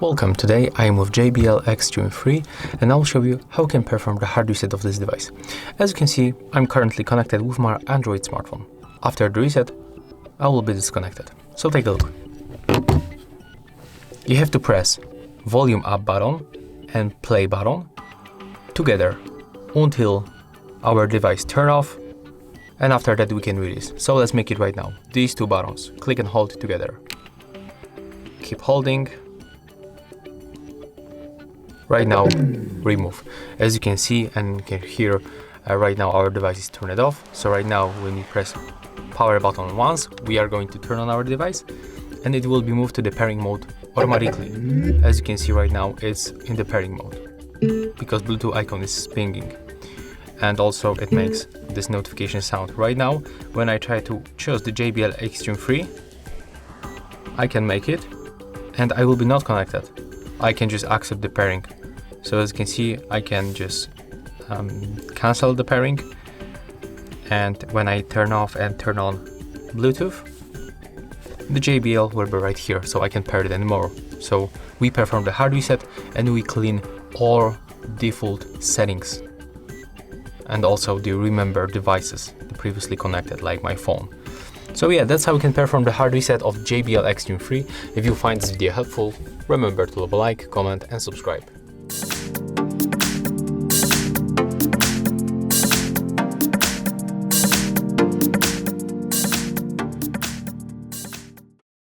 Welcome, today I am with JBL Xtreme 3 and I'll show you how you can perform the hard reset of this device. As you can see, I'm currently connected with my Android smartphone. After the reset, I will be disconnected. So take a look. You have to press volume up button and play button together until our device turn off, and after that we can release. So let's make it right now. These two buttons, click and hold together. Keep holding. Right now, remove. As you can see and you can hear, right now our device is turned off. So right now when you press power button once, we are going to turn on our device and it will be moved to the pairing mode automatically. As you can see right now, it's in the pairing mode because Bluetooth icon is pinging. And also it makes this notification sound. Right now, when I try to choose the JBL Xtreme 3, I can make it and I will be not connected. I can just accept the pairing. So as you can see, I can just cancel the pairing, and when I turn off and turn on Bluetooth, the JBL will be right here, so I can pair it anymore. So we perform the hard reset and we clean all default settings and also the remember devices previously connected, like my phone. So yeah, that's how we can perform the hard reset of JBL Xtreme 3. If you find this video helpful, remember to leave a like, comment and subscribe.